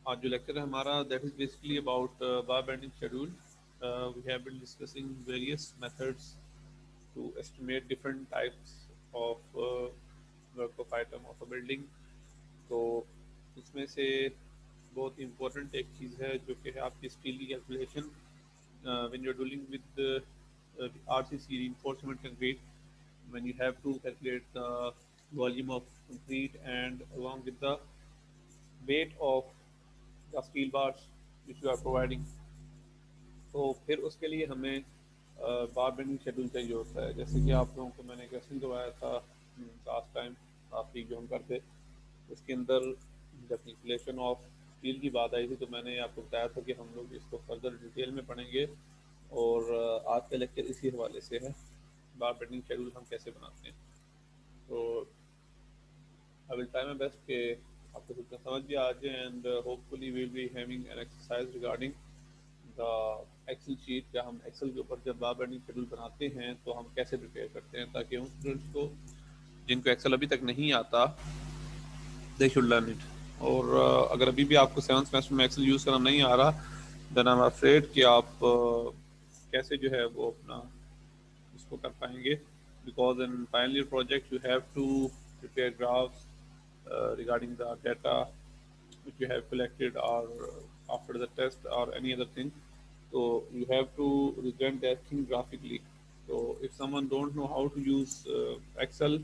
आज जो लेक्चर है हमारा that is basically about bar bending schedule. We have been discussing various methods to estimate different types of work of item of a building. तो उसमें से बहुत important एक चीज़ है जो कि है आपकी स्टील की calculation. When you are dealing with RCC reinforcement concrete, when you have to calculate the volume of concrete and along with the weight of the steel bars which you are providing. तो फिर उसके लिए हमें बार bending schedule चाहिए होता है. जैसे कि आप लोगों को मैंने एक क्वेश्चन करवाया था लास्ट टाइम, लास्ट वीक जो हम करते, उसके अंदर जब कैलकुलेशन ऑफ स्टील की बात आई थी तो मैंने आपको बताया था कि हम लोग इसको फर्दर डिटेल में पढ़ेंगे. और आज का लेक्चर इसी हवाले से है, बार बेंडिंग शेड्यूल हम कैसे बनाते हैं. तो I will try my best कि आपको जितना समझ भी आ जाए. And hopefully will be having an exercise regarding the excel sheet. या हम एक्सेल के ऊपर जब बार बेंडिंग शेड्यूल बनाते हैं तो हम कैसे प्रिपेयर करते हैं, ताकि उन स्टूडेंट्स को जिनको एक्सेल अभी तक नहीं आता दे शुड लर्न इट. और अगर अभी भी आपको सेवन्थ सेमेस्टर में एक्सेल यूज़ करना नहीं आ रहा देन आई एम अफ्रेड कि आप कैसे जो है वो अपना इसको कर पाएंगे. Because in final year project you have to prepare graphs regarding the data which you have collected or after the test or any other thing. So you have to present that thing graphically. So if someone don't know how to use Excel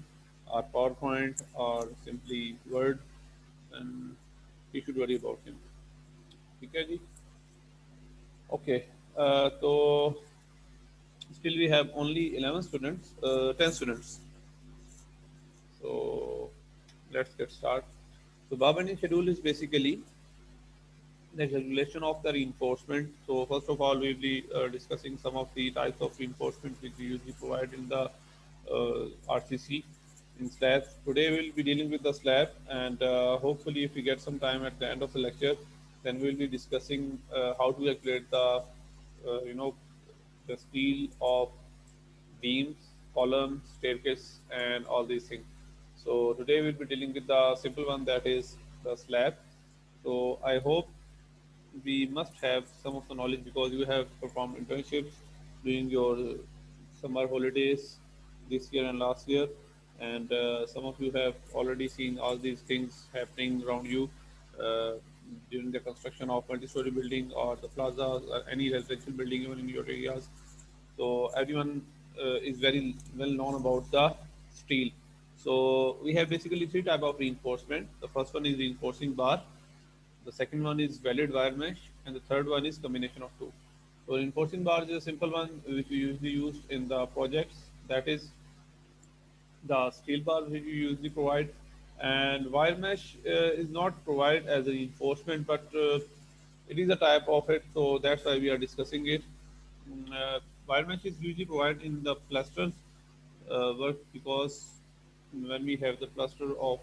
or PowerPoint or simply Word, then you should worry about him. ठीक है जी. Okay. तो still we have only 11 students, 10 students. So let's get started. So bar bending schedule is basically the calculation of the reinforcement. So first of all, we'll be discussing some of the types of reinforcement which we usually provide in the RCC in slabs. Today we'll be dealing with the slab, and hopefully if we get some time at the end of the lecture, then we'll be discussing how to calculate the the steel of beams, columns, staircase, and all these things. So today we'll be dealing with the simple one, that is the slab. So I hope we must have some of the knowledge because you have performed internships during your summer holidays this year and last year, and some of you have already seen all these things happening around you uh, during the construction of multi-story building or the plazas or any residential building even in your areas. So everyone is very well known about the steel. So we have basically three type of reinforcement. The first one is reinforcing bar, the second one is welded wire mesh, and the third one is combination of two. So reinforcing bar is a simple one which we usually use in the projects. That is the steel bar which we usually provide, and wire mesh is not provided as a reinforcement, but it is a type of it. So that's why we are discussing it. Wire mesh is usually provided in the plasters work because when we have the cluster of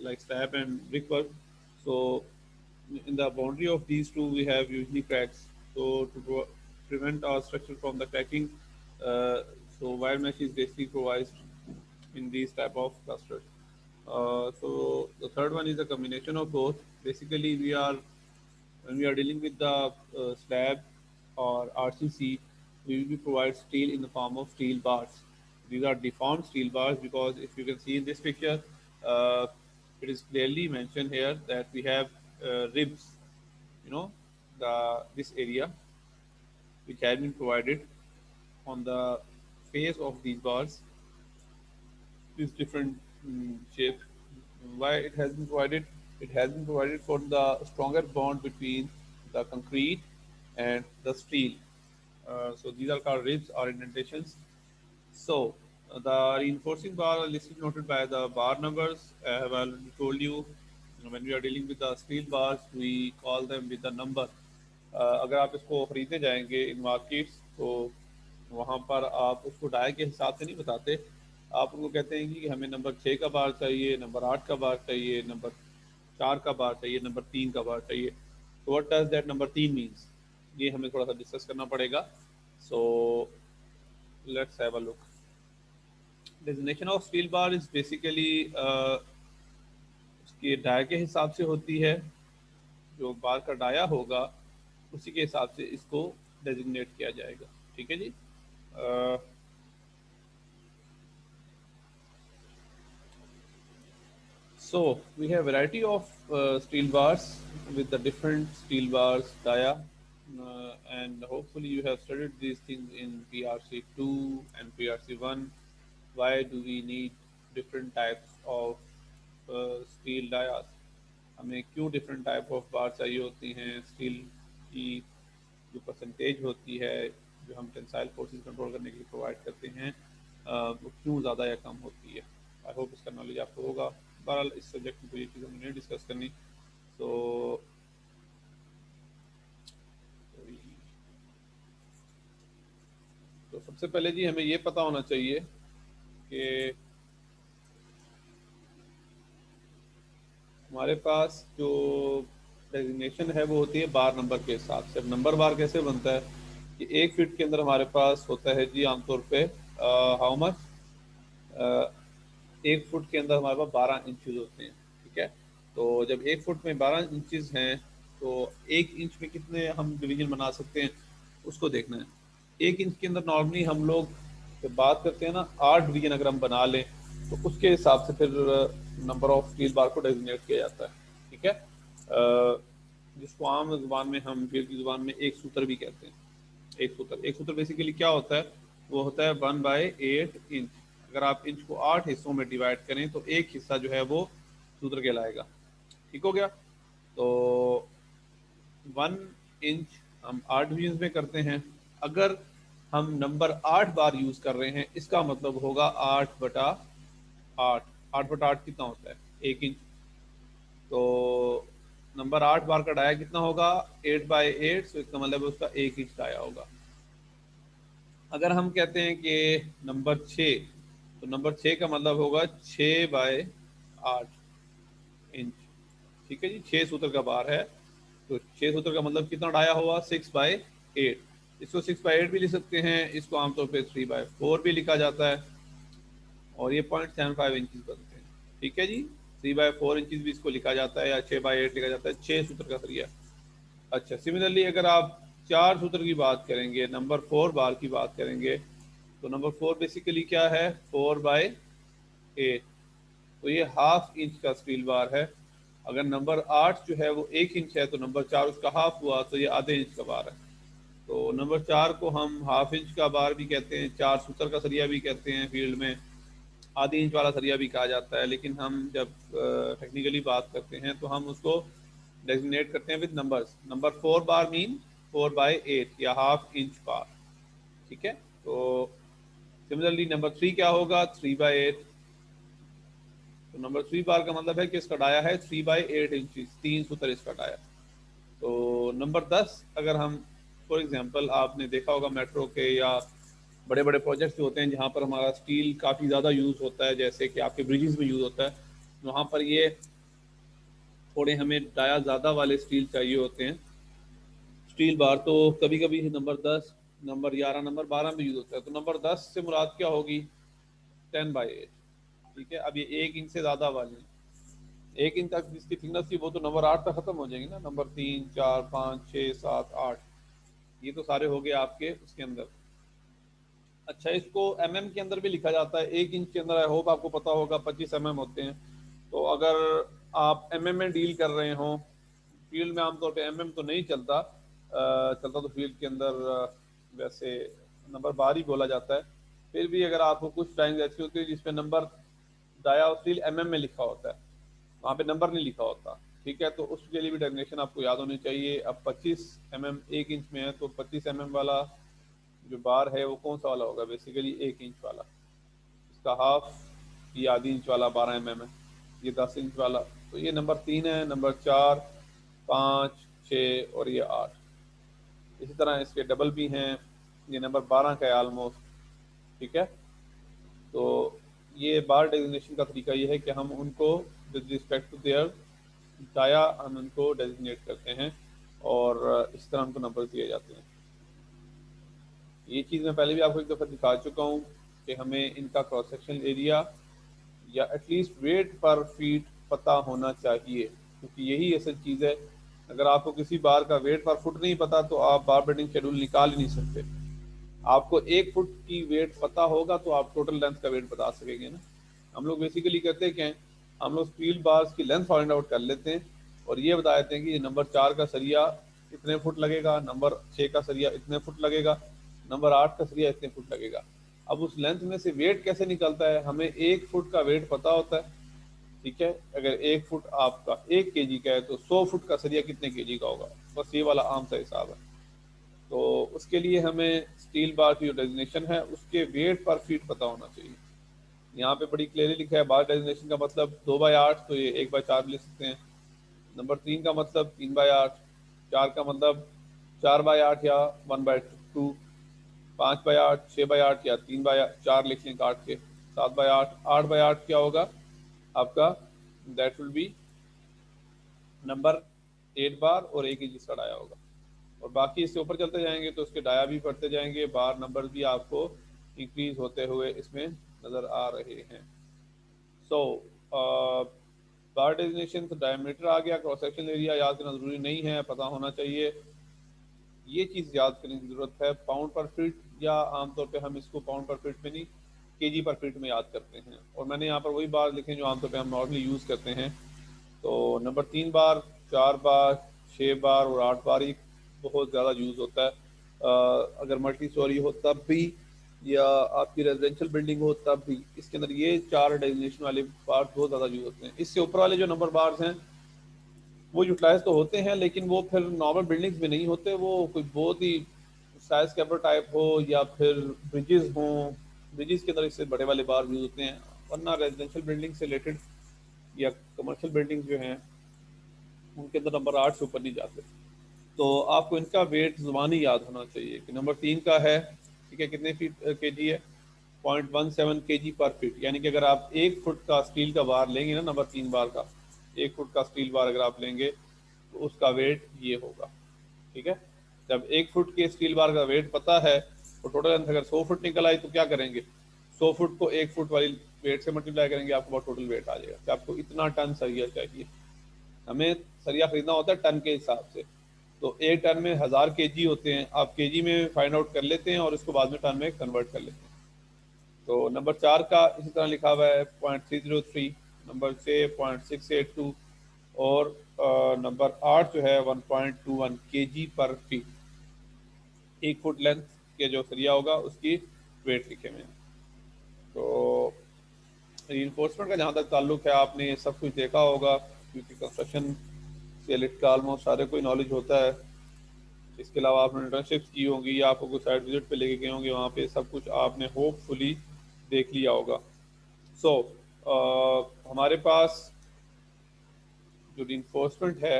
like slab and brickwork, so in the boundary of these two we have usually cracks. So to prevent our structure from the cracking, uh, so wire mesh is basically provided in these type of clusters. So the third one is a combination of both. Basically, we are when we are dealing with the slab or RCC, we will provide steel in the form of steel bars. These are deformed steel bars because if you can see in this picture, uh, it is clearly mentioned here that we have ribs, you know, this area which has been provided on the face of these bars is different shape. Why it has been provided? It has been provided for the stronger bond between the concrete and the steel. So these are called ribs or indentations. So the reinforcing bar are listed noted by the bar numbers. I have already told you, when we are dealing with the steel bars, we call them with the number. अगर आप इसको खरीदने जाएंगे in markets तो वहाँ पर आप उसको डाई के हिसाब से नहीं बताते. आप उनको कहते हैं कि हमें नंबर 6 का बार चाहिए, नंबर 8 का बार चाहिए, नंबर 4 का बार चाहिए, नंबर 3 का बार चाहिए. तो what does that number 3 means, ये हमें थोड़ा सा डिस्कस करना पड़ेगा. So let's have a look. Designation of steel bar is basically उसके डाय के हिसाब से होती है. जो बार का डाया होगा उसी के हिसाब से इसको डेजिग्नेट किया जाएगा। ठीक है जी। So we have variety of steel bars with the different steel bars dia, and hopefully you have studied these things in PRC2 and PRC1. Why do we need different types of steel dias? हमें क्यों different type of बार चाहिए होती हैं? Steel की जो percentage होती है जो हम टेंसाइल फोर्सेस कंट्रोल करने के लिए प्रोवाइड करते हैं वो क्यों ज़्यादा या कम होती है? आई होप इसका नॉलेज आपको होगा। बहरहाल इस सब्जेक्ट में कोई ये चीज़ हमें नहीं डिस्कस करनी। तो सबसे पहले जी हमें ये पता होना चाहिए कि हमारे पास जो डेजिग्नेशन है वो होती है बार नंबर के हिसाब से। अब नंबर बार कैसे बनता है कि 1 फीट के अंदर हमारे पास होता है जी आमतौर पे हाउ मच 1 फुट के अंदर हमारे पास 12 इंचज होते हैं। ठीक है, तो जब 1 फुट में 12 इंचज हैं तो 1 इंच में कितने हम डिवीजन बना सकते हैं उसको देखना है। 1 इंच के अंदर नॉर्मली हम लोग जब बात करते हैं ना 8 डिवीजन अगर हम बना लें तो उसके हिसाब से फिर नंबर ऑफ स्टील बार को डेजिग्नेट किया जाता है। ठीक है, जिसको आम जुबान में हम फील्ड की जुबान में एक सूत्र भी कहते हैं। एक सूत्र बेसिकली क्या होता है? वो होता है 1/8 इंच। अगर आप इंच को 8 हिस्सों में डिवाइड करें तो एक हिस्सा जो है वो सूत्र कहलाएगा। ठीक हो गया? तो 1 इंच हम 8 डिवीजन में करते हैं। अगर हम नंबर 8 बार यूज कर रहे हैं इसका मतलब होगा 8/8। 8/8 कितना होता है? 1 इंच। तो नंबर 8 बार का डाया कितना होगा? 8/8। तो इसका मतलब उसका 1 इंच डाया होगा। अगर हम कहते हैं कि नंबर 6, तो नंबर 6 का मतलब होगा 6/8 इंच। ठीक है जी, 6 सूत्र का बार है तो 6 सूत्र का मतलब कितना डाया हुआ? 6/8। इसको 6/8 भी लिख सकते हैं, इसको आमतौर पे 3/4 भी लिखा जाता है और ये 0.75 इंचज बनते हैं। ठीक है जी, 3/4 इंचज भी इसको लिखा जाता है या 6/8 लिखा जाता है। 6 सूत्र का सरिया। अच्छा, सिमिलरली अगर आप 4 सूत्र की बात करेंगे, नंबर 4 बार की बात करेंगे, तो नंबर 4 बेसिकली क्या है? 4/8। तो ये हाफ इंच का स्टील बार है। अगर नंबर 8 जो है वो 1 इंच है तो नंबर 4 उसका हाफ हुआ, तो ये आधे इंच का बार है। तो नंबर 4 को हम हाफ इंच का बार भी कहते हैं, 4 सूत्र का सरिया भी कहते हैं, फील्ड में आधी इंच वाला सरिया भी कहा जाता है। लेकिन हम जब टेक्निकली बात करते हैं तो हम उसको डेजिग्नेट करते हैं with numbers. Number 4 bar mean 4/8 या हाफ इंच बार। ठीक है, तो सिमिलरली नंबर 3 क्या होगा? 3/8। तो नंबर 3 बार का मतलब है कि इसका डाया है 3/8 इंच, 3 सूत्र इसका डाया। तो नंबर 10 अगर हम फॉर एग्जांपल आपने देखा होगा मेट्रो के या बड़े बड़े प्रोजेक्ट्स होते हैं जहाँ पर हमारा स्टील काफ़ी ज़्यादा यूज़ होता है, जैसे कि आपके ब्रिजेस में यूज़ होता है, वहाँ पर ये थोड़े हमें डाया ज़्यादा वाले स्टील चाहिए होते हैं स्टील बार। तो कभी कभी नंबर 10, नंबर 11, नंबर 12 में यूज़ होता है। तो नंबर 10 से मुराद क्या होगी? 10/8। ठीक है, अब ये 1 इंच से ज़्यादा वाली 1 इंच तक जिसकी थिकनेस थी वो तो नंबर 8 तक खत्म हो जाएगी ना। नंबर 3, 4, 5, 6, 7, 8 ये तो सारे हो गए आपके उसके अंदर। अच्छा, इसको mm के अंदर भी लिखा जाता है। 1 इंच के अंदर आई होप आपको पता होगा 25 mm होते हैं। तो अगर आप में डील कर रहे हो, फील्ड में आमतौर पे तो नहीं चलता, चलता तो फील्ड के अंदर वैसे नंबर बार ही बोला जाता है। फिर भी अगर आपको कुछ टाइम ऐसी होती है जिसमें नंबर डाया और स्टील में लिखा होता है, वहाँ पे नंबर नहीं लिखा होता। ठीक है, तो उसके लिए भी डेफिनेशन आपको याद होनी चाहिए। अब 25 mm 1 इंच में है तो 25 वाला जो बार है वो कौन सा वाला होगा? बेसिकली 1 इंच वाला। इसका हाफ ये आधी इंच वाला 12 है, ये 10 इंच वाला। तो ये नंबर 3 है, नंबर 4, 5, 6 और ये 8। इसी तरह इसके डबल भी हैं, ये नंबर 12 का है ऑलमोस्ट। ठीक है, तो ये बार डेजिग्नेशन का तरीका ये है कि हम उनको with respect to their dia हम उनको डेजिग्नेट करते हैं और इस तरह उनको नंबर दिए जाते हैं। ये चीज़ मैं पहले भी आपको एक दफ़ा दिखा चुका हूँ कि हमें इनका क्रॉस सेक्शन एरिया या एटलीस्ट वेट पर फीट पता होना चाहिए, क्योंकि यही असल चीज़ है अगर आपको किसी बार का वेट पर फुट नहीं पता तो आप बार बेंडिंग शेड्यूल निकाल ही नहीं सकते। आपको 1 फुट की वेट पता होगा तो आप टोटल लेंथ का वेट बता सकेंगे ना। हम लोग बेसिकली करते क्या हैं, हम लोग स्टील बार्स की लेंथ फाइंड आउट कर लेते हैं और ये बता देते हैं कि नंबर 4 का सरिया इतने फुट लगेगा, नंबर 6 का सरिया इतने फुट लगेगा, नंबर 8 का सरिया इतने फुट लगेगा। अब उस लेंथ में से वेट कैसे निकलता है, हमें 1 फुट का वेट पता होता है, ठीक है। अगर 1 फुट आपका 1 kg का है तो 100 फुट का सरिया कितने kg का होगा, बस ये वाला आम सा हिसाब है। तो उसके लिए हमें स्टील बार की जो डेजिग्नेशन है उसके वेट पर फीट पता होना चाहिए। यहाँ पे बड़ी क्लियरली लिखा है बार डेजिग्नेशन का मतलब 2/8, तो ये 1/4 भी लिख सकते हैं। नंबर 3 का मतलब 3/8, 4 का मतलब 4/8 या 1/2, 5/8, 6/8 या 3/4 लिख लें काट के, 7/8, 8/8 क्या होगा आपका, दैट विल बी नंबर 8 बार और एक ही जिसका डाया होगा। और बाकी इससे ऊपर चलते जाएंगे तो उसके डाया भी पढ़ते जाएंगे, बार नंबर भी आपको इंक्रीज होते हुए इसमें नजर आ रहे हैं। सो बार डेजिग्नेशन डायमीटर आ गया, क्रॉस सेक्शन एरिया याद करना जरूरी नहीं है, पता होना चाहिए। ये चीज़ याद करने की जरूरत है, पाउंड पर फीट, या आमतौर पे हम इसको पाउंड पर फीट में नहीं केजी पर फीट में याद करते हैं। और मैंने यहाँ पर वही बार लिखे जो आमतौर पे हम नॉर्मली यूज़ करते हैं। तो नंबर 3 बार, 4 बार, 6 बार और 8 बार ही बहुत ज़्यादा यूज़ होता है। अगर मल्टी स्टोरी हो तब भी, या आपकी रेजिडेंशियल बिल्डिंग हो तब भी, इसके अंदर ये 4 डेजिग्नेशन वाले बार बहुत ज़्यादा यूज होते हैं। इससे ऊपर वाले जो नंबर बार्स हैं वो यूटिलाइज तो होते हैं लेकिन वो फिर नॉर्मल बिल्डिंग्स में नहीं होते, वो कोई बहुत ही स्काई स्क्रैपर टाइप हो या फिर ब्रिजेस हों, ब्रिजेस के अंदर इससे बड़े वाले बार यूज होते हैं, वरना रेजिडेंशियल बिल्डिंग से रिलेटेड या कमर्शियल बिल्डिंग जो हैं उनके अंदर नंबर 8 से ऊपर नहीं जाते। तो आपको इनका वेट जुबानी याद होना चाहिए कि नंबर 3 का है, ठीक है, कितने फीट केजी है, 0.17 kg पर फीट। यानी कि अगर आप 1 फुट का स्टील का बार लेंगे ना, नंबर 3 बार का 1 फुट का स्टील बार अगर आप लेंगे तो उसका वेट ये होगा, ठीक है। जब 1 फुट के स्टील बार का वेट पता है तो टोटल लेंथ अगर 100 फुट निकल आई तो क्या करेंगे, 100 फुट को 1 फुट वाली वेट से मल्टीप्लाई करेंगे, आपको बहुत टोटल वेट आ जाएगा कि आपको इतना टन सरिया चाहिए। हमें सरिया खरीदना होता है टन के हिसाब से, तो 1 टन में 1000 kg होते हैं, आप केजी में फाइंड आउट कर लेते हैं और उसको बाद में टन में कन्वर्ट कर लेते हैं। तो नंबर 4 का इसी तरह लिखा हुआ है 0.303, नंबर 6 0.682 और नंबर 8 जो है 1.21 kg पर फीट। 1 फुट लेंथ के जो सरिया होगा उसकी वेट लिखे हुए हैं। तो रीइंफोर्समेंट का जहाँ तक ताल्लुक है आपने ये सब कुछ देखा होगा क्योंकि कंस्ट्रक्शन से रिलेटेड ऑलमोस्ट सारे कोई नॉलेज होता है। इसके अलावा आपने इंटर्नशिप्स की होंगी या आपको कोई साइट विजिट पे लेके गए होंगे, वहाँ पे सब कुछ आपने होपफुली देख लिया होगा। सो हमारे पास जो रीइंफोर्समेंट है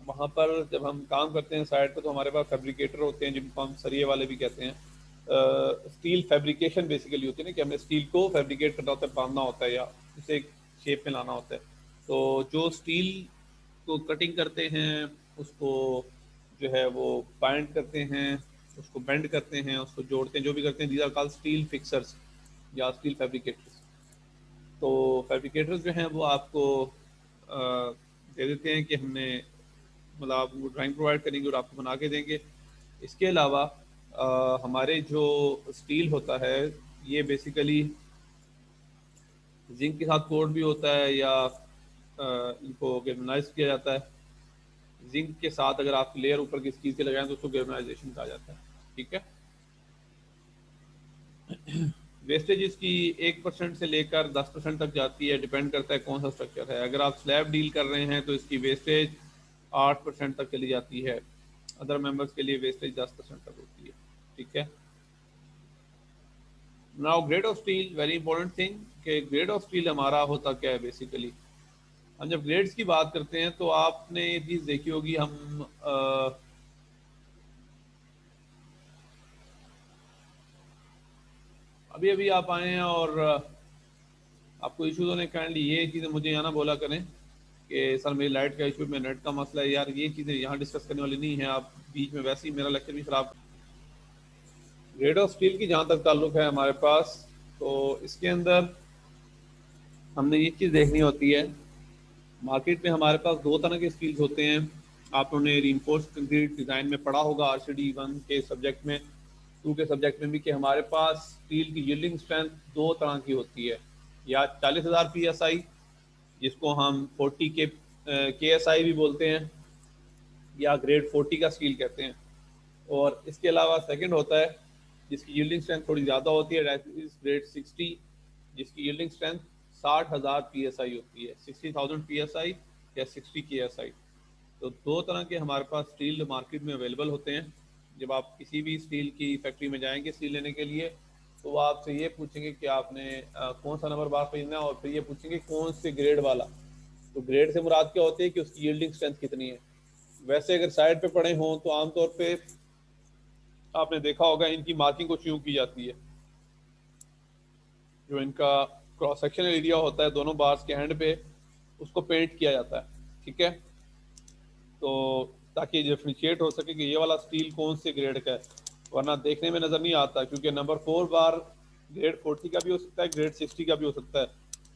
वहाँ पर जब हम काम करते हैं साइट पर तो हमारे पास फैब्रिकेटर होते हैं जिनको हम सरिये वाले भी कहते हैं। स्टील फैब्रिकेशन बेसिकली होती है ना कि हमें स्टील को फैब्रिकेट करना होता है, बांधना होता है या उसे एक शेप में लाना होता है। तो जो स्टील को कटिंग करते हैं उसको जो है वो बाइंड करते हैं, उसको बेंड करते हैं, उसको जोड़ते हैं, जो भी करते हैं, these are called steel fixers या स्टील फैब्रिकेटर्स। तो फैब्रिकेटर्स जो हैं वो आपको दे देते हैं कि हमने मतलब आप ड्राइंग प्रोवाइड करेंगे और आपको बना के देंगे। इसके अलावा हमारे जो स्टील होता है ये बेसिकली जिंक के साथ कोट भी होता है या इनको गैल्वेनाइज किया जाता है। जिंक के साथ अगर आप लेयर ऊपर किसी चीज़ के लगाएं तो उसको गैल्वेनाइजेशन कहा जाता है, ठीक है। वेस्टेज इसकी 1% से लेकर 10% तक जाती है, डिपेंड करता है कौन सा स्ट्रक्चर है। अगर आप स्लैब डील कर रहे हैं तो इसकी वेस्टेज 8% तक चली जाती है, अदर मेंबर्स के लिए वेस्टेज 10% तक होती है, ठीक है। Now grade of steel, very important thing कि ग्रेड ऑफ स्टील हमारा होता क्या है बेसिकली। हम जब ग्रेड्स की बात करते हैं तो आपने ये चीज़ देखी होगी, हम अभी अभी आप आए हैं और आपको इशूज़ होने काइंडली ये चीज़ें मुझे यहाँ ना बोला करें कि सर मेरी लाइट का इशू, में नेट का मसला है, यार ये चीज़ें यहाँ डिस्कस करने वाली नहीं है। आप बीच में वैसे ही मेरा लेक्चर भी खराब। ग्रेड ऑफ स्टील की जहाँ तक ताल्लुक है हमारे पास, तो इसके अंदर हमने ये चीज़ देखनी होती है मार्केट में हमारे पास दो तरह के स्टील्स होते हैं। आपने रीइंफोर्स कंक्रीट डिज़ाइन में पढ़ा होगा आरसीडी 1 के सब्जेक्ट में, 2 के सब्जेक्ट में भी, कि हमारे पास स्टील की यील्डिंग स्ट्रेंथ दो तरह की होती है। या 40,000 PSI, जिसको हम 40 के KSI भी बोलते हैं, या ग्रेड 40 का स्टील कहते हैं। और इसके अलावा सेकंड होता है जिसकी यील्डिंग स्ट्रेंथ थोड़ी ज़्यादा होती है, दैट इज ग्रेड 60, जिसकी यील्डिंग स्ट्रेंथ 60,000 PSI होती है, 60,000 PSI या 60 KSI। तो दो तरह के हमारे पास स्टील मार्केट में अवेलेबल होते हैं। जब आप किसी भी स्टील की फैक्ट्री में जाएंगे स्टील लेने के लिए, तो वो आपसे ये पूछेंगे कि आपने कौन सा नंबर बार खरीदना है, और फिर ये पूछेंगे कौन से ग्रेड वाला। तो ग्रेड से मुराद क्या होती है कि उसकी यील्डिंग स्ट्रेंथ कितनी है। वैसे अगर साइड पे पड़े हों तो आमतौर पे आपने देखा होगा इनकी मार्किंग कुछ यूँ की जाती है। जो इनका क्रॉस सेक्शनल एरिया होता है दोनों बार्स के एंड पे, उसको पेंट किया जाता है, ठीक है। तो ताकि डिफ्रेंशिएट हो सके कि ये वाला स्टील कौन से ग्रेड का है, वरना देखने में नज़र नहीं आता, क्योंकि नंबर 4 बार ग्रेड 40 का भी हो सकता है, ग्रेड 60 का भी हो सकता है।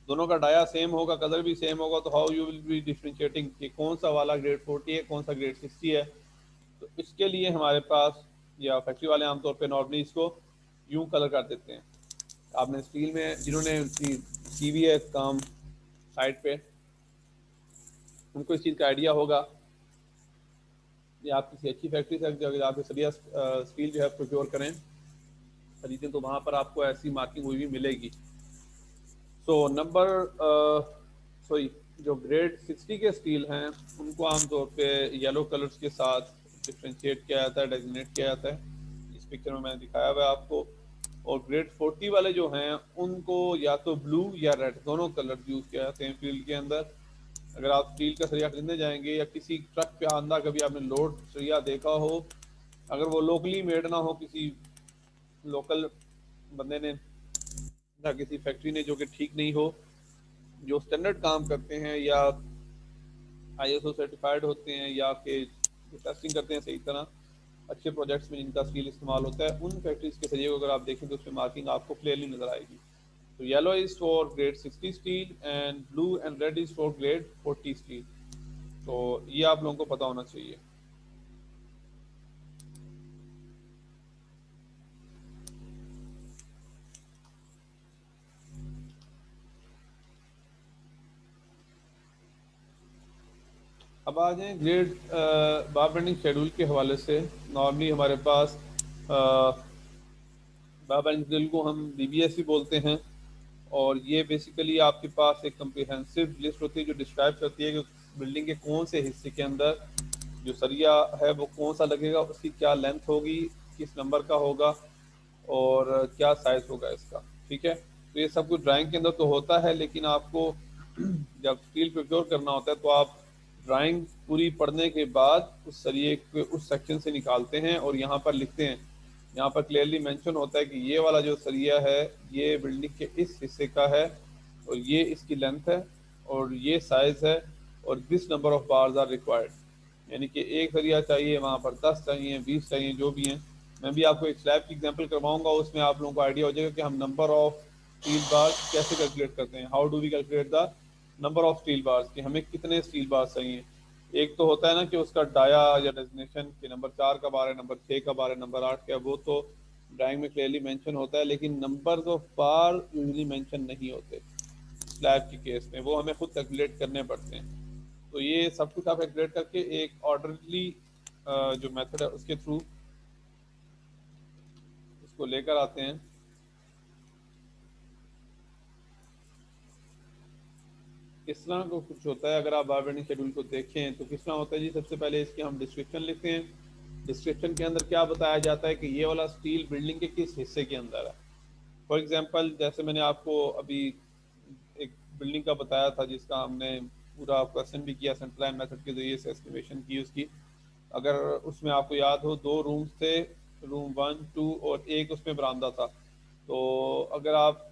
दोनों का डाया सेम होगा, कलर भी सेम होगा, तो how you will be differentiating कि कौन सा वाला ग्रेड 40 है, कौन सा ग्रेड 60 है। तो इसके लिए हमारे पास, या फैक्ट्री वाले आमतौर पर नॉर्मली इसको यूं कलर कर देते हैं। आपने स्टील में जिन्होंने की भी है काम साइड पे, उनको इस चीज़ का आइडिया होगा। या आप किसी अच्छी फैक्ट्री से अगर आप सरिया स्टील जो है प्रोक्योर करें, खरीदें, तो वहाँ पर आपको ऐसी मार्किंग हुई भी मिलेगी। सो सॉरी, जो ग्रेड 60 के स्टील हैं उनको आमतौर पे येलो कलर्स के साथ डिफ्रेंशिएट किया जाता है, डेजिग्नेट किया जाता है। इस पिक्चर में मैंने दिखाया हुआ है आपको। और ग्रेड 40 वाले जो हैं उनको या तो ब्लू या रेड दोनों कलर यूज़ किया जाते हैं फील्ड के अंदर। अगर आप स्टील का सरिया खरीदने जाएंगे, या किसी ट्रक पे आंदा कभी आपने लोड सरिया देखा हो, अगर वो लोकली मेड ना हो, किसी लोकल बंदे ने या किसी फैक्ट्री ने जो कि ठीक नहीं हो, जो स्टैंडर्ड काम करते हैं या ISO सर्टिफाइड होते हैं, या कि टेस्टिंग करते हैं सही तरह, अच्छे प्रोजेक्ट्स में जिनका स्टील इस्तेमाल होता है, उन फैक्ट्रीज के सरिये को अगर आप देखें तो उसमें मार्किंग आपको क्लियरली नजर आएगी। तो yellow is for grade 60 steel and blue and red is for grade 40 steel. तो ये आप लोगों को पता होना चाहिए। अब आ जाएं ग्रेड बार बेंडिंग शेड्यूल के हवाले से। नॉर्मली हमारे पास बार बेंडिंग शेड्यूल को हम BBS भी बोलते हैं, और ये बेसिकली आपके पास एक कम्प्रिहेंसिव लिस्ट होती है जो डिस्क्राइब करती है कि बिल्डिंग के कौन से हिस्से के अंदर जो सरिया है वो कौन सा लगेगा, उसकी क्या लेंथ होगी, किस नंबर का होगा, और क्या साइज होगा इसका, ठीक है। तो ये सब कुछ ड्राइंग के अंदर तो होता है, लेकिन आपको जब स्टील प्रोक्योर करना होता है तो आप ड्राइंग पूरी पढ़ने के बाद उस सरिये को उस सेक्शन से निकालते हैं और यहाँ पर लिखते हैं। यहाँ पर क्लियरली मेंशन होता है कि ये वाला जो सरिया है ये बिल्डिंग के इस हिस्से का है, और ये इसकी लेंथ है, और ये साइज है, और this number of bars are required. यानी कि एक सरिया चाहिए, वहाँ पर 10 चाहिए, 20 चाहिए, जो भी हैं। मैं भी आपको एक स्लैब की एग्जांपल करवाऊंगा, उसमें आप लोगों को आइडिया हो जाएगा कि हम नंबर ऑफ स्टील बार्स कैसे कैलकुलेट करते हैं। How do we calculate the number of steel bars, कि हमें कितने स्टील बार्स चाहिए। एक तो होता है ना कि उसका डाया या डेजिग्नेशन कि नंबर 4 का बार है, नंबर 6 का बार है, नंबर 8 का है, वो तो ड्राइंग में क्लियरली मेंशन होता है, लेकिन numbers of bar usually mention नहीं होते स्लैब के केस में, वो हमें खुद कैलकुलेट करने पड़ते हैं। तो ये सब कुछ आप कैलकुलेट करके एक ऑर्डरली जो मेथड है उसके थ्रू इसको लेकर आते हैं। किस तरह को कुछ होता है, अगर आप बार बेंडिंग शेड्यूल को देखें तो किस तरह होता है जी। सबसे पहले इसके हम डिस्क्रिप्शन लिखते हैं। डिस्क्रिप्शन के अंदर क्या बताया जाता है कि ये वाला स्टील बिल्डिंग के किस हिस्से के अंदर है। फॉर एग्जांपल, जैसे मैंने आपको अभी एक बिल्डिंग का बताया था जिसका हमने पूरा क्वेश्चन भी किया सेंट्रल मेथड के जरिए से एस्टिमेशन की उसकी। अगर उसमें आपको याद हो 2 रूम्स थे, रूम 1, 2 और एक उसमें बरामदा था। तो अगर आप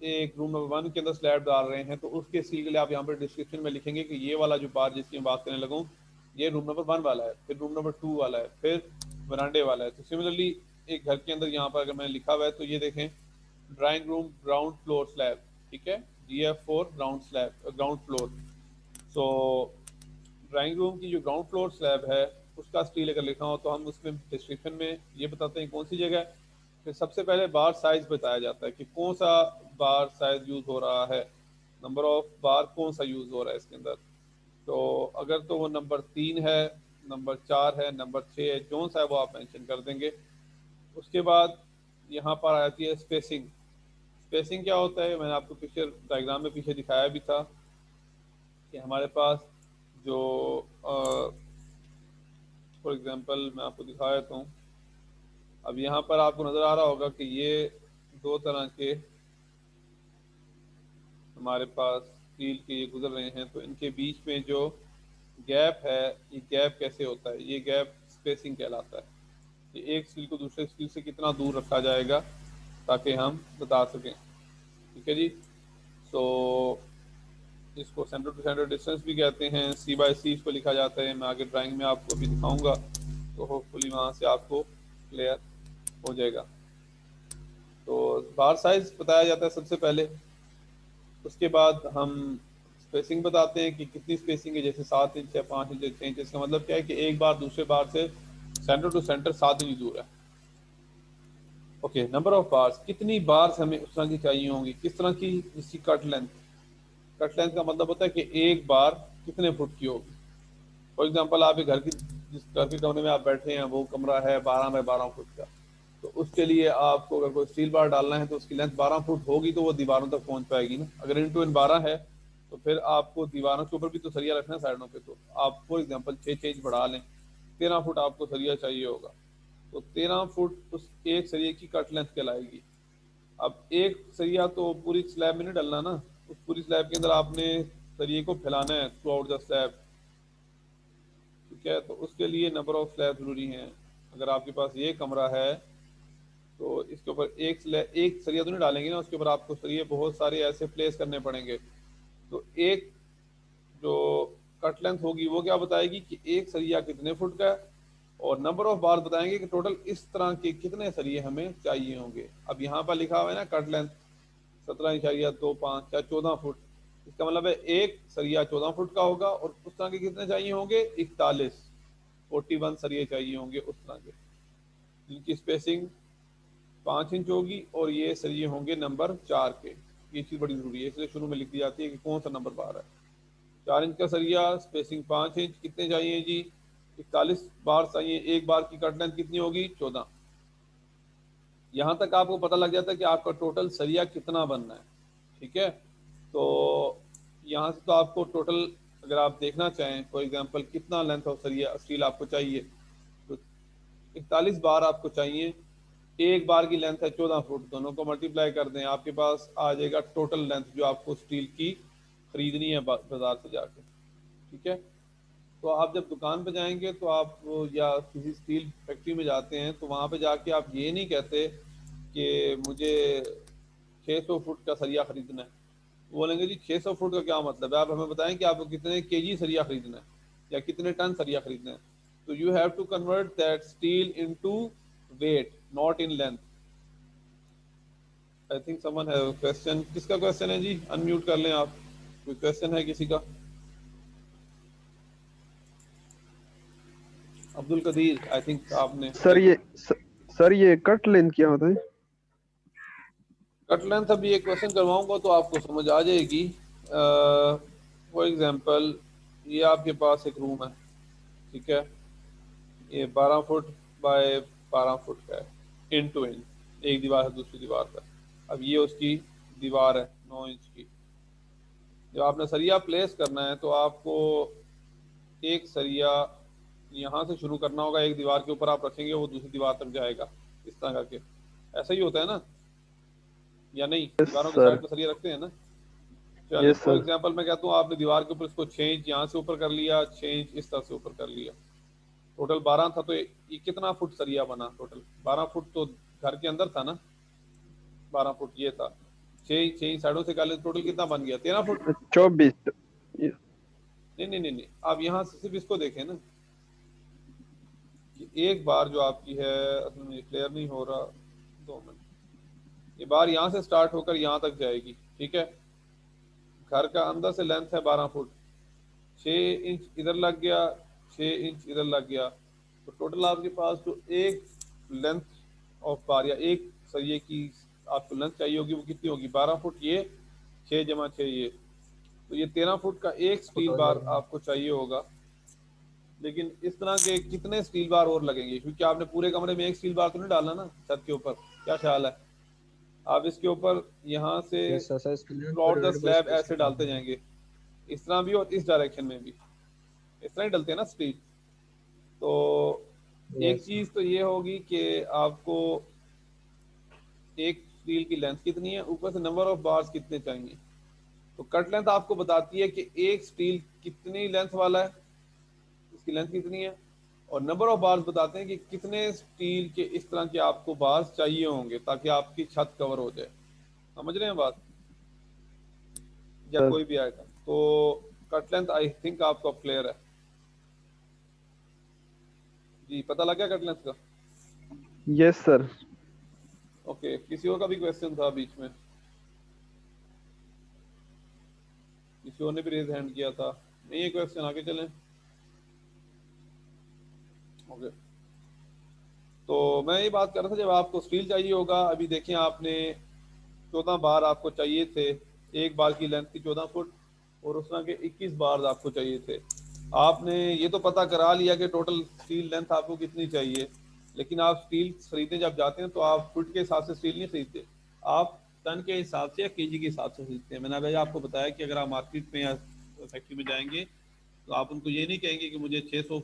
एक रूम नंबर 1 के अंदर स्लैब डाल रहे हैं तो उसके सी के लिए आप यहाँ पर डिस्क्रिप्शन में लिखेंगे कि ये वाला जो बार जिसकी मैं बात करने लगूँ, ये रूम नंबर 1 वाला है, फिर रूम नंबर 2 वाला है, फिर वरांडे वाला है। तो सिमिलरली एक घर के अंदर यहाँ पर अगर मैंने लिखा हुआ है तो ये देखें, drawing room ground floor slab, ठीक है, GF4 ground slab ground floor. सो ड्राइंग रूम की जो ग्राउंड फ्लोर स्लैब है उसका स्टील अगर लिखा हो तो हम उसमें डिस्क्रिप्शन में ये बताते हैं कौन सी जगह। फिर सबसे पहले बार साइज बताया जाता है कि कौन सा बार साइज यूज हो रहा है, नंबर ऑफ बार कौन सा यूज हो रहा है इसके अंदर। तो अगर तो वो नंबर 3 है, नंबर 4 है, नंबर 6 है, जो सा है वो आप मेंशन कर देंगे। उसके बाद यहाँ पर आ जाती है स्पेसिंग। स्पेसिंग क्या होता है, मैंने आपको पिक्चर डायग्राम में पीछे दिखाया भी था कि हमारे पास जो फॉर एग्जांपल मैं आपको दिखा देता हूँ। अब यहाँ पर आपको नज़र आ रहा होगा कि ये दो तरह के हमारे पास स्टील के ये गुजर रहे हैं, तो इनके बीच में जो गैप है, ये गैप कैसे होता है, ये गैप स्पेसिंग कहलाता है कि एक स्टील को दूसरे स्टील से कितना दूर रखा जाएगा ताकि हम बता सकें। ठीक है जी। सो इसको सेंटर टू सेंटर डिस्टेंस भी कहते हैं, सी बाय सी इसको लिखा जाता है। मैं आगे ड्राइंग में आपको भी दिखाऊंगा तो होपफुली वहाँ से आपको क्लियर हो जाएगा। तो बार साइज बताया जाता है सबसे पहले, उसके बाद हम स्पेसिंग बताते हैं कि कितनी स्पेसिंग है, जैसे 7 इंच है, 5 इंच है, 6 इंच। इसका मतलब क्या है कि एक बार दूसरे बार से सेंटर टू सेंटर 7 इंच दूर है। ओके, नंबर ऑफ बार्स, कितनी बार्स हमें उस तरह की चाहिए होंगी, किस तरह की, इसकी कट लेंथ। कट लेंथ का मतलब होता है कि एक बार कितने फुट की होगी। फॉर एग्जांपल आप एक घर की, जिस घर के कमरे में आप बैठे हैं वो कमरा है 12 बाय 12 फुट का, तो उसके लिए आपको अगर कोई स्टील बार डालना है तो उसकी लेंथ 12 फुट होगी तो वो दीवारों तक पहुंच पाएगी ना। अगर इनटू इन 12 है तो फिर आपको दीवारों के ऊपर भी तो सरिया रखना है साइडों पे, तो आप फॉर एग्जांपल 6 इंच बढ़ा लें, 13 फुट आपको सरिया चाहिए होगा, तो 13 फुट उस एक सरिये की कट लेंथ कहलाएगी। अब एक सरिया तो पूरी स्लैब में नहीं डलना ना, उस पूरी स्लैब के अंदर आपने सरिये को फैलाना है थ्रू आउट द स्लैब। ठीक है, तो उसके लिए नंबर ऑफ स्लैब जरूरी हैं। अगर आपके पास ये कमरा है तो इसके ऊपर एक सरिया तो नहीं डालेंगे ना, उसके ऊपर आपको सरिये बहुत सारे ऐसे प्लेस करने पड़ेंगे। तो एक जो कट लेंथ होगी वो क्या बताएगी कि एक सरिया कितने फुट का है, और नंबर ऑफ बार बताएंगे कि टोटल इस तरह के कितने सरिये हमें चाहिए होंगे। अब यहाँ पर लिखा हुआ है ना कट लेंथ 17.25 या 14 फुट, इसका मतलब है एक सरिया 14 फुट का होगा और उस तरह के कितने चाहिए होंगे, 41 सरिये चाहिए होंगे उस तरह के, जिनकी स्पेसिंग 5 इंच होगी और ये सरिये होंगे नंबर 4 के। ये चीज़ बड़ी जरूरी है, इसलिए शुरू में लिख दी जाती है कि कौन सा नंबर बार है। 4 इंच का सरिया, स्पेसिंग 5 इंच, कितने चाहिए जी, 41 बार चाहिए। एक बार की कट लेंथ कितनी होगी, 14। यहाँ तक आपको पता लग जाता है कि आपका टोटल सरिया कितना बनना है। ठीक है, तो यहाँ से तो आपको टोटल अगर आप देखना चाहें फॉर एग्जांपल कितना लेंथ ऑफ सरिया स्टील आपको चाहिए, तो 41 बार आपको चाहिए। एक बार की लेंथ है 14 फुट, दोनों को मल्टीप्लाई कर दें, आपके पास आ जाएगा टोटल लेंथ जो आपको स्टील की खरीदनी है बाजार से जाके। ठीक है, तो आप जब दुकान पे जाएंगे तो आप या किसी स्टील फैक्ट्री में जाते हैं तो वहाँ पे जाके आप ये नहीं कहते कि मुझे 600 फुट का सरिया खरीदना है। वो बोलेंगे जी 600 फुट का क्या मतलब है, आप हमें बताएं कि आपको कितने केजी सरिया खरीदना है या कितने टन सरिया खरीदना है। तो you have to convert that steel into weight, not in length. I think someone have question. किसका क्वेश्चन है जी, अनम्यूट कर लें आप। कोई क्वेश्चन है किसी का? अब्दुल कदीर, आई थिंक आपने सर ये सर ये कट लेंथ क्या होता है? कट लेंथ अभी एक क्वेश्चन करवाऊंगा तो आपको समझ आ जाएगी। फॉर एग्जांपल ये आपके पास एक रूम है, ठीक है, ये 12 फुट बाय 12 फुट का है, इन टू इन, एक दीवार है दूसरी दीवार पर। अब ये उसकी दीवार है 9 इंच की। जब आपने सरिया प्लेस करना है तो आपको एक सरिया यहाँ से शुरू करना होगा, एक दीवार के ऊपर आप रखेंगे वो दूसरी दीवार तक जाएगा, इस तरह करके। ऐसा ही होता है ना, या नहीं? यस दीवारों के सर। साइड पर सरिया रखते हैं ना। चले यस फॉर सर। एग्जांपल मैं कहता हूँ आपने दीवार के ऊपर इसको 6 इंच यहाँ से ऊपर कर लिया, 6 इंच इस तरह से ऊपर कर लिया, टोटल 12 था, तो ये कितना फुट सरिया बना टोटल? 12 फुट तो घर के अंदर था ना, 12 फुट ये था, 6 साइडों से काले, टोटल कितना बन गया, 13 फुट। 24। नहीं नहीं नहीं नहीं, आप यहाँ से सिर्फ इसको देखें ना कि एक बार जो आपकी है, असल में क्लियर नहीं हो रहा, 2 मिनट। ये बार यहाँ से स्टार्ट होकर यहाँ तक जाएगी, ठीक है, घर का अंदर से लेंथ है 12 फुट, 6 इंच इधर लग गया, 6 इंच इधर लग गया, तो टोटल आपके पास जो एक लेंथ ऑफ बार या एक सरिये की आपको लेंथ चाहिए होगी वो कितनी होगी? 12 फुट ये, 6 × 6 ये, तो ये 13 फुट का एक फुट स्टील हो बार जाएगा। आपको चाहिए होगा। लेकिन इस तरह के कितने स्टील बार और लगेंगे? क्योंकि आपने पूरे कमरे में एक स्टील बार तो नहीं डालना ना छत के ऊपर। क्या ख्याल है? आप इसके ऊपर यहाँ से यस सर, सर इसकी लेंथ थ्रू पर the divide by slab space ऐसे डालते निकालना है। जाएंगे, इस तरह भी और इस डायरेक्शन में भी इस तरह ही डलते हैं ना स्टील। तो एक यस सर। चीज तो ये होगी कि आपको एक स्टील की लेंथ कितनी है, ऊपर से नंबर ऑफ बार्स कितने चाहिए। तो कट लेंथ आपको बताती है कि एक स्टील कितनी लेंथ वाला है, इसकी लेंथ कितनी है, और नंबर ऑफ बार्स बताते हैं कि कितने स्टील के इस तरह के आपको बार्स चाहिए होंगे ताकि आपकी छत कवर हो जाए। समझ रहे हैं बात, या सर कोई भी आएगा? तो कट लेंथ आई थिंक आपको क्लियर है जी, पता लग गया कट लेंथ का? Yes sir. ओके, किसी और का भी क्वेश्चन था बीच में? किसी और ने भी रेज हैंड किया था? नहीं है क्वेश्चन, आगे चलें। ओके, तो मैं ये बात कर रहा था, जब आपको स्टील चाहिए होगा, अभी देखें आपने 14 बार आपको चाहिए थे, एक बार की लेंथ थी 14 फुट, और उस तरह के 21 बार आपको चाहिए थे। आपने ये तो पता करा लिया कि टोटल स्टील लेंथ आपको कितनी चाहिए, लेकिन आप स्टील खरीदने जब जाते हैं तो आप फुट के हिसाब से स्टील नहीं खरीदते, आप टन के हिसाब से या केजी के हिसाब से खरीदते हैं। मैंने अभी आपको बताया कि अगर आप मार्केट में या फैक्ट्री में जाएंगे तो आप उनको ये नहीं कहेंगे कि मुझे 600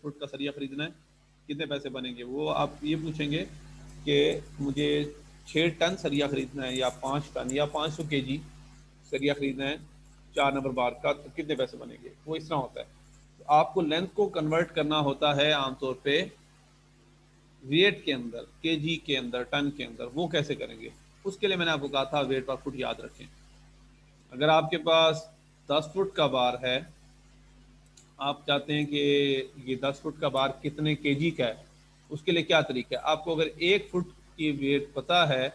फुट का सरिया खरीदना है, कितने पैसे बनेंगे। वो आप ये पूछेंगे कि मुझे 6 टन सरिया खरीदना है, या 5 टन या 500 केजी सरिया खरीदना है 4 नंबर बार का, तो कितने पैसे बनेंगे। वो इस तरह होता है। तो आपको लेंथ को कन्वर्ट करना होता है आमतौर पे वेट के अंदर, केजी के अंदर, टन के अंदर। वो कैसे करेंगे? उसके लिए मैंने आपको कहा था वेट पर फुट याद रखें। अगर आपके पास 10 फुट का बार है, आप चाहते हैं कि ये 10 फुट का बार कितने केजी का है, उसके लिए क्या तरीका है? आपको अगर 1 फुट की वेट पता है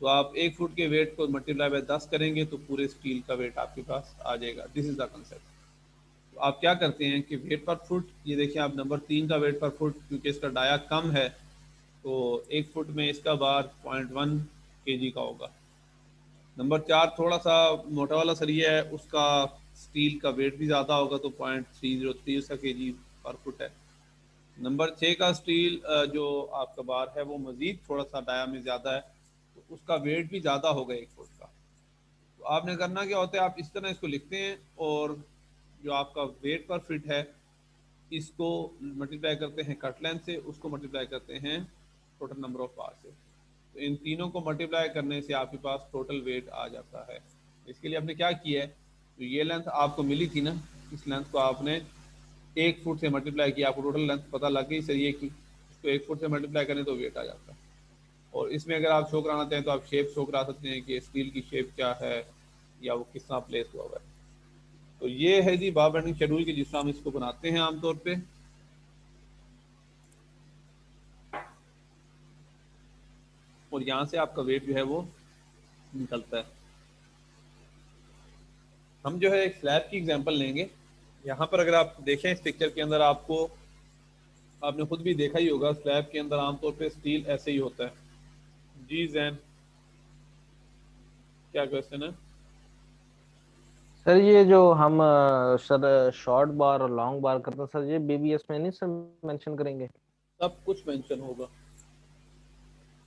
तो आप 1 फुट के वेट को मल्टीप्लाई बाय 10 करेंगे तो पूरे स्टील का वेट आपके पास आ जाएगा। This is the concept. तो आप क्या करते हैं कि वेट पर फुट, ये देखिए आप नंबर 3 का वेट पर फुट, क्योंकि इसका डाया कम है तो 1 फुट में इसका बार 0.1 केजी का होगा। नंबर 4 थोड़ा सा मोटा वाला सरिया है, उसका स्टील का वेट भी ज़्यादा होगा तो 0.303 उसका केजी पर फुट है। नंबर 6 का स्टील जो आपका बार है वो मज़ीद थोड़ा सा डाया में ज़्यादा है, तो उसका वेट भी ज़्यादा होगा 1 फुट का। तो आपने करना क्या होता है, आप इस तरह इसको लिखते हैं और जो आपका वेट पर फिट है इसको मल्टीप्लाई करते हैं कट लेंथ से, उसको मल्टीप्लाई करते हैं टोटल नंबर ऑफ बार से। तो इन तीनों को मल्टीप्लाई करने से आपके पास टोटल वेट आ जाता है। इसके लिए आपने क्या किया है, तो ये लेंथ आपको मिली थी ना, इस लेंथ को आपने 1 फुट से मल्टीप्लाई किया, आपको टोटल लेंथ पता लग गई सरिये की, इसको 1 फुट से मल्टीप्लाई करें तो वेट आ जाता है। और इसमें अगर आप शो कराना चाहें तो आप शेप शो करा सकते हैं कि स्टील की शेप क्या है या वो किस तरह प्लेस हुआ हुआ है। तो ये है जी बार बेंडिंग शेड्यूल की, जिस तरह हम इसको बनाते हैं आमतौर पे। और यहाँ से आपका वेट जो है वो निकलता है। हम जो है एक स्लैब की एग्जांपल लेंगे। यहाँ पर अगर आप देखें इस पिक्चर के अंदर, आपको आपने खुद भी देखा ही होगा, स्लैब के अंदर आमतौर पे स्टील ऐसे ही होता है। जी जैन, क्या क्वेश्चन है? सर ये जो हम सर शॉर्ट बार और लॉन्ग बार करते हैं सर, ये बीबीएस में नहीं सर मेंशन करेंगे? सब कुछ मेंशन होगा,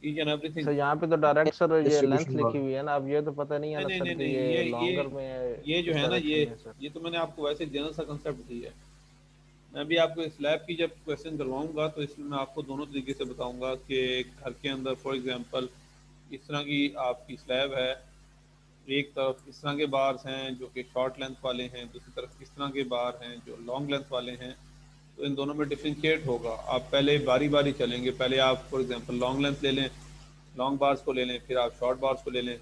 ईच एंड एवरीथिंग। सर यहाँ पे तो डायरेक्ट सर ये लेंथ डिस्ट्रीब्यूशन लिखी बार। हुई है ना, अब ये तो पता नहीं है नहीं ना नहीं सर नहीं कि नहीं, ये ये लॉन्गर में ये जो किस है ना, डायरेक्शन में है सर। ये तो मैंने आपको वैसे जनरल सा कंसेप्ट दी है। मैं भी आपको स्लैब की जब क्वेश्चन करवाऊंगा तो इसमें मैं आपको दोनों तरीके से बताऊंगा कि घर के अंदर फॉर एग्जांपल इस तरह की आपकी स्लैब है, एक तरफ इस तरह के बार्स हैं जो कि शॉर्ट लेंथ वाले हैं, दूसरी तरफ इस तरह के बार हैं जो लॉन्ग लेंथ वाले हैं। तो इन दोनों में डिफ्रेंशिएट होगा। आप पहले बारी बारी चलेंगे, पहले आप फॉर एग्जांपल लॉन्ग लेंथ ले लें, लॉन्ग बार्स को ले लें, फिर आप शॉर्ट बार्स को ले लें।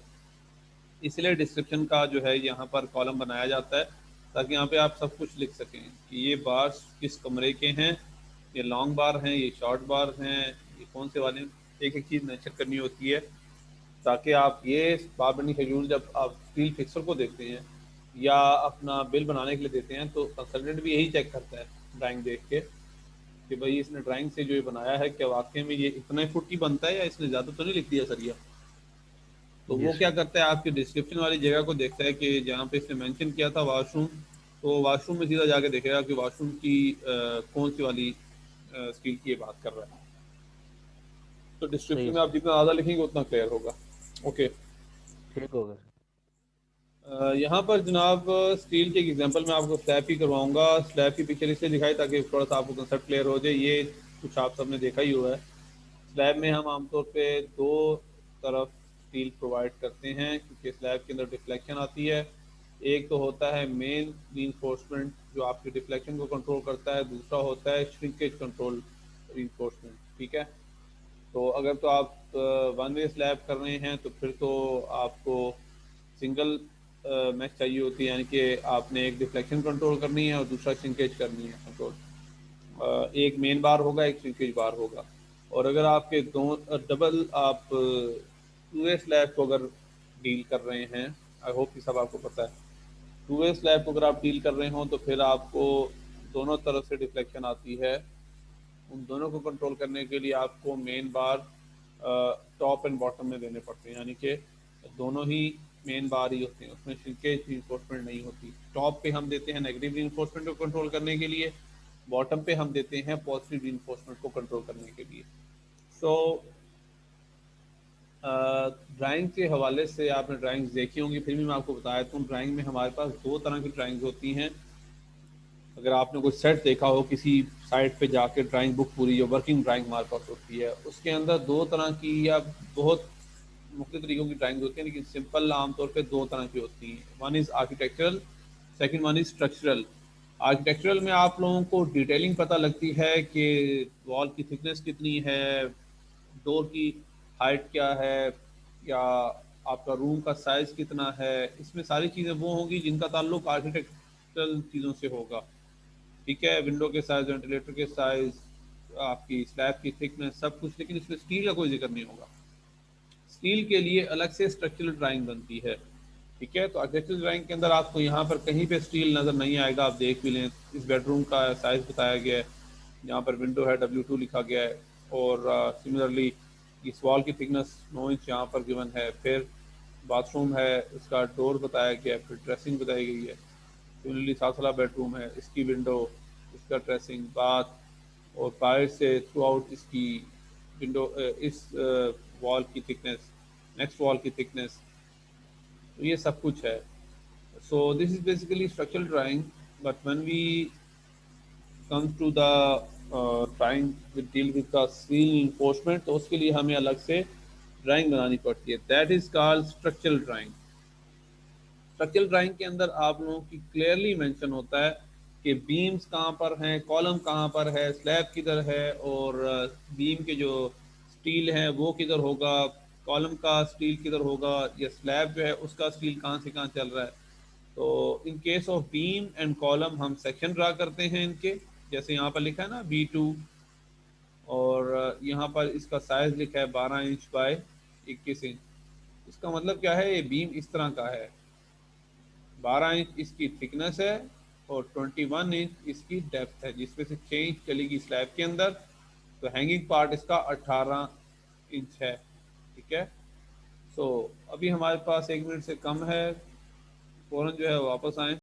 इसलिए डिस्क्रिप्शन का जो है यहाँ पर कॉलम बनाया जाता है ताकि यहाँ पे आप सब कुछ लिख सकें कि ये बार्स किस कमरे के हैं, ये लॉन्ग बार हैं, ये शॉर्ट बार हैं, ये कौन से वाले हैं। एक एक चीज़ मेंशन करनी होती है ताकि आप ये बार बेंडिंग शेड्यूल जब आप स्टील फिक्सर को देखते हैं या अपना बिल बनाने के लिए देते हैं, तो कंसल्टेंट भी यही चेक करता है ड्राइंग देख के कि भाई इसने ड्राइंग से जो ये बनाया है क्या वाकई में ये इतना फुट ही बनता है या इसने ज़्यादा तो नहीं लिख दिया सरिया। तो जी वो क्या सर। करता है, आपकी डिस्क्रिप्शन वाली जगह को देखता है कि जहाँ पे इसने मेंशन किया था वॉशरूम, तो वॉशरूम में सीधा जाके देखेगा कि वॉशरूम की कौन सी वाली स्टील की ये बात कर रहा है। तो सही डिस्क्रिप्शन है में आप सर। जितना ज़्यादा लिखेंगे उतना क्लियर होगा। ओके। ठीक हो गया सर। यहाँ पर जनाब स्टील के एक एग्जांपल मैं आपको स्लैब की करवाऊंगा। स्लैब की पिक्चर इसलिए दिखाई ताकि थोड़ा सा आपको कंसेप्ट क्लियर हो जाए। ये कुछ आप सबने देखा ही हुआ है। स्लैब में हम आमतौर पे दो तरफ स्टील प्रोवाइड करते हैं क्योंकि स्लैब के अंदर डिफ्लेक्शन आती है। एक तो होता है मेन रीइंफोर्समेंट जो आपके डिफ्लेक्शन को कंट्रोल करता है, दूसरा होता है श्रिंकेज कंट्रोल रीइंफोर्समेंट। ठीक है। तो अगर तो आप वन वे स्लैब कर रहे हैं तो फिर तो आपको सिंगल मैच चाहिए होती है, यानी कि आपने एक डिफ्लेक्शन कंट्रोल करनी है और दूसरा श्रिंकेज करनी है कंट्रोल। एक मेन बार होगा, एक श्रिंकेज बार होगा। और अगर आपके दो डबल आप टू वे स्लैब को अगर डील कर रहे हैं, आई होप कि सब आपको पता है, टू वे स्लैब को अगर आप डील कर रहे हो तो फिर आपको दोनों तरफ से डिफ्लेक्शन आती है। उन दोनों को कंट्रोल करने के लिए आपको main bar top and bottom में देने पड़ते हैं, यानी कि दोनों ही मेन बार ही होते हैं, उसमें श्रिंकेज रीइंफोर्समेंट नहीं होती। टॉप पे हम देते हैं नेगेटिव रीइंफोर्समेंट को कंट्रोल करने के लिए, बॉटम पे हम देते हैं पॉजिटिव रीइंफोर्समेंट को कंट्रोल करने के लिए। सो ड्राइंग के हवाले से आपने ड्राइंग्स देखी होंगी, फिर भी मैं आपको बताया दूँ ड्राइंग में हमारे पास दो तरह की ड्राइंग्स होती हैं। अगर आपने कोई सेट देखा हो किसी साइट पे जाके, ड्राइंग बुक पूरी जो वर्किंग ड्राइंग हमारे पास होती है उसके अंदर दो तरह की या बहुत मुख्तलिफ तरीकों की ड्राइंग होती है, लेकिन सिंपल आमतौर पे दो तरह की होती हैं। One is architectural, second one is structural. Architectural में आप लोगों को डिटेलिंग पता लगती है कि वॉल की थिकनेस कितनी है, डोर की हाइट क्या है, या आपका रूम का साइज़ कितना है। इसमें सारी चीज़ें वो होंगी जिनका ताल्लुक आर्किटेक्चरल चीज़ों से होगा। ठीक है, विंडो के साइज़, वेंटिलेटर के साइज़, आपकी स्लैब की थिकनेस, सब कुछ, लेकिन इसमें स्टील का कोई जिक्र नहीं होगा। स्टील के लिए अलग से स्ट्रक्चरल ड्राइंग बनती है। ठीक है, तो आर्किटेक्चरल ड्राइंग के अंदर आपको यहाँ पर कहीं पे स्टील नज़र नहीं आएगा। आप देख भी लें, इस बेडरूम का साइज़ बताया गया है, यहाँ पर विंडो है W2 लिखा गया है, और सिमिलरली इस वॉल की थिकनेस 9 इंच यहाँ पर गिवन है। फिर बाथरूम है, उसका डोर बताया गया है, फिर ड्रेसिंग बताई गई है। सिमिलरली 7 वाला बेडरूम है, इसकी विंडो, इसका ड्रेसिंग, बाथ, और बाहर से थ्रू आउट इसकी विंडो, इस वॉल की थिकनेस, नेक्स्ट वॉल की थिकनेस, तो ये सब कुछ है। So this is basically structural drawing, but when we come to the drawing with deal with the steel reinforcement, तो उसके लिए हमें अलग से ड्राइंग बनानी पड़ती है। That is called structural drawing. Structural drawing के अंदर आप लोगों की क्लियरली मेंशन होता है कि बीम्स कहाँ पर हैं, कॉलम कहाँ पर है, स्लैब किधर है, और बीम के जो स्टील है वो किधर होगा, कॉलम का स्टील किधर होगा, या स्लैब जो है उसका स्टील कहाँ से कहाँ चल रहा है। तो in case of beam and column हम सेक्शन ड्रा करते हैं इनके, जैसे यहाँ पर लिखा है ना B2, और यहाँ पर इसका साइज लिखा है 12 इंच बाय 21 इंच। इसका मतलब क्या है, ये बीम इस तरह का है, 12 इंच इसकी थिकनेस है और 21 इंच इसकी डेप्थ है, जिसमें से 6 इंच चलेगी स्लैब के अंदर। तो हैंगिंग पार्ट इसका 18 इंच है। ठीक है। सो अभी हमारे पास 1 मिनट से कम है, फ़ौरन जो है वापस आएँ।